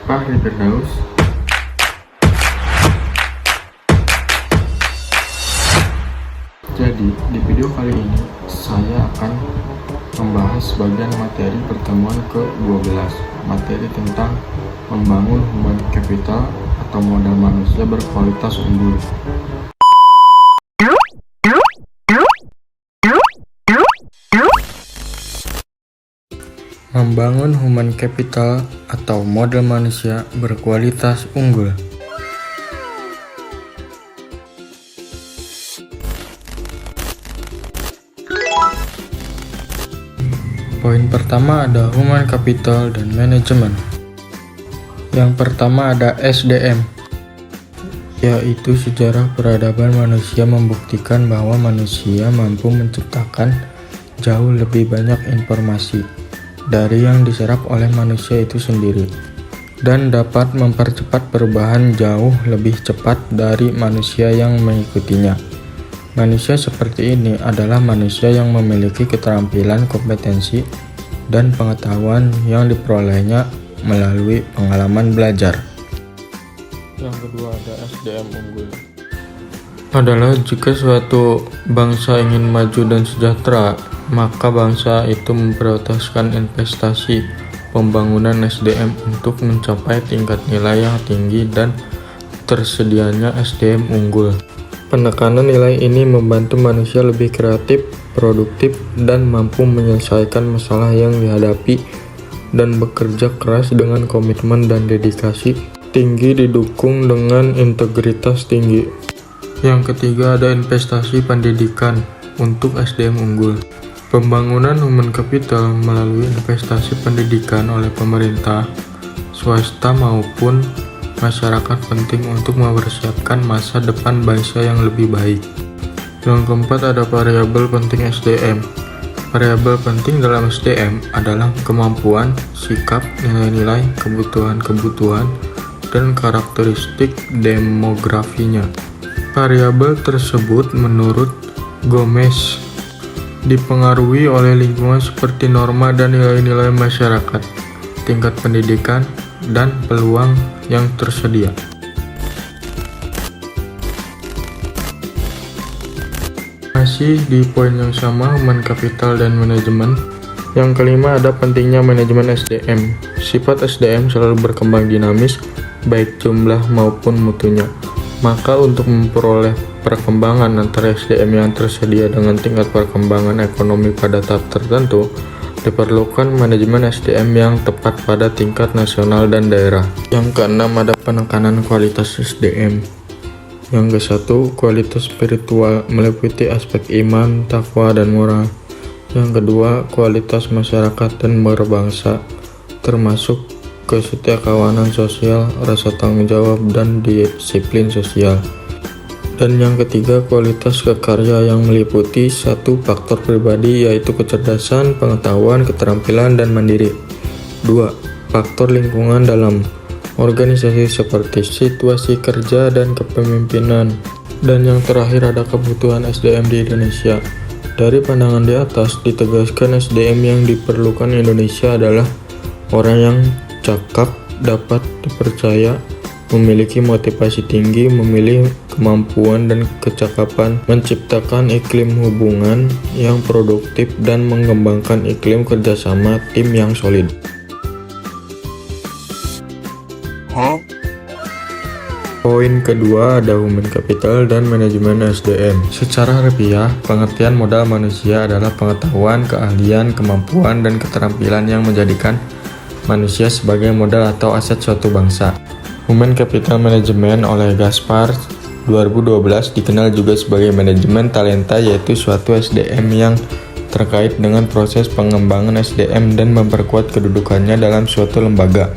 Fahri Firdaus. Jadi, di video kali ini saya akan membahas bagian materi pertemuan ke-12, materi tentang membangun human capital atau modal manusia berkualitas unggul. Membangun human capital atau modal manusia berkualitas unggul. Poin pertama ada human capital dan manajemen. Yang pertama ada SDM, yaitu sejarah peradaban manusia membuktikan bahwa manusia mampu menciptakan jauh lebih banyak informasi dari yang diserap oleh manusia itu sendiri, dan dapat mempercepat perubahan jauh lebih cepat dari manusia yang mengikutinya. Manusia seperti ini adalah manusia yang memiliki keterampilan, kompetensi, dan pengetahuan yang diperolehnya melalui pengalaman belajar. Yang kedua ada SDM unggul. Adalah jika suatu bangsa ingin maju dan sejahtera, maka bangsa itu memprioritaskan investasi pembangunan SDM untuk mencapai tingkat nilai yang tinggi dan tersedianya SDM unggul. Penekanan nilai ini membantu manusia lebih kreatif, produktif, dan mampu menyelesaikan masalah yang dihadapi dan bekerja keras dengan komitmen dan dedikasi tinggi didukung dengan integritas tinggi. Yang ketiga ada investasi pendidikan untuk SDM unggul. Pembangunan human capital melalui investasi pendidikan oleh pemerintah, swasta maupun masyarakat penting untuk mempersiapkan masa depan bangsa yang lebih baik. Yang keempat ada variabel penting SDM. Variabel penting dalam SDM adalah kemampuan, sikap, nilai-nilai, kebutuhan-kebutuhan, dan karakteristik demografinya. Variabel tersebut menurut Gomez dipengaruhi oleh lingkungan seperti norma dan nilai-nilai masyarakat, tingkat pendidikan, dan peluang yang tersedia. Masih di poin yang sama, human capital dan manajemen. Yang kelima ada pentingnya manajemen SDM. Sifat SDM selalu berkembang dinamis, baik jumlah maupun mutunya. Maka untuk memperoleh perkembangan antara SDM yang tersedia dengan tingkat perkembangan ekonomi pada tahap tertentu, diperlukan manajemen SDM yang tepat pada tingkat nasional dan daerah. Yang keenam ada penekanan kualitas SDM. Yang ke-1, kualitas spiritual meliputi aspek iman, takwa, dan moral. Yang kedua, kualitas masyarakat dan berbangsa, termasuk kesetiakawanan sosial, rasa tanggung jawab, dan disiplin sosial. Dan yang ketiga, kualitas kekarya yang meliputi 1 faktor pribadi, yaitu kecerdasan, pengetahuan, keterampilan, dan mandiri. 2. Faktor lingkungan dalam organisasi seperti situasi kerja dan kepemimpinan. Dan yang terakhir ada kebutuhan SDM di Indonesia. Dari pandangan di atas ditegaskan SDM yang diperlukan Indonesia adalah orang yang cakap, dapat dipercaya, memiliki motivasi tinggi, memiliki kemampuan dan kecakapan, menciptakan iklim hubungan yang produktif, dan mengembangkan iklim kerjasama tim yang solid. Poin kedua ada human capital dan manajemen SDM. Secara harfiah, pengertian modal manusia adalah pengetahuan, keahlian, kemampuan, dan keterampilan yang menjadikan manusia sebagai modal atau aset suatu bangsa. Human Capital Management oleh Gaspar 2012 dikenal juga sebagai manajemen talenta, yaitu suatu SDM yang terkait dengan proses pengembangan SDM dan memperkuat kedudukannya dalam suatu lembaga,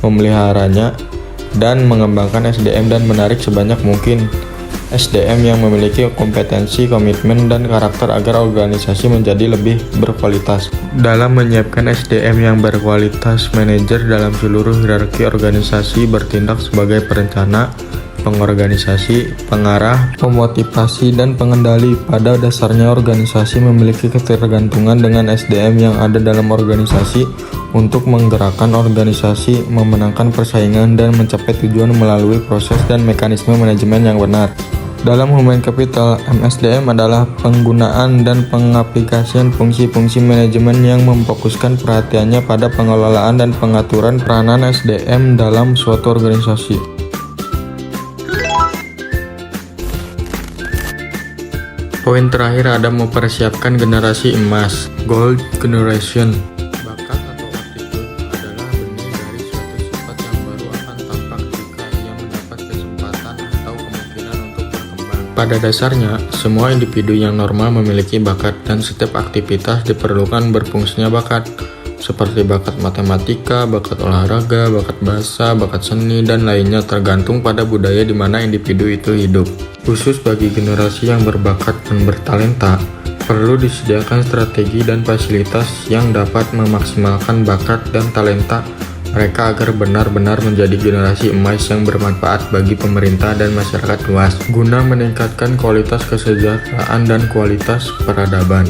memeliharanya, dan mengembangkan SDM dan menarik sebanyak mungkin SDM yang memiliki kompetensi, komitmen, dan karakter agar organisasi menjadi lebih berkualitas. Dalam menyiapkan SDM yang berkualitas, manajer dalam seluruh hierarki organisasi bertindak sebagai perencana, pengorganisasi, pengarah, pemotivasi, dan pengendali. Pada dasarnya organisasi memiliki ketergantungan dengan SDM yang ada dalam organisasi untuk menggerakkan organisasi, memenangkan persaingan, dan mencapai tujuan melalui proses dan mekanisme manajemen yang benar. Dalam Human Capital, MSDM adalah penggunaan dan pengaplikasian fungsi-fungsi manajemen yang memfokuskan perhatiannya pada pengelolaan dan pengaturan peranan SDM dalam suatu organisasi. Poin terakhir ada mempersiapkan generasi emas, Gold Generation. Bakat atau attitude adalah benih dari suatu sifat yang baru akan tampak jika ia mendapat kesempatan atau kemungkinan untuk berkembang. Pada dasarnya, semua individu yang normal memiliki bakat dan setiap aktivitas diperlukan berfungsinya bakat, seperti bakat matematika, bakat olahraga, bakat bahasa, bakat seni, dan lainnya tergantung pada budaya di mana individu itu hidup. Khusus bagi generasi yang berbakat dan bertalenta, perlu disediakan strategi dan fasilitas yang dapat memaksimalkan bakat dan talenta mereka agar benar-benar menjadi generasi emas yang bermanfaat bagi pemerintah dan masyarakat luas, guna meningkatkan kualitas kesejahteraan dan kualitas peradaban.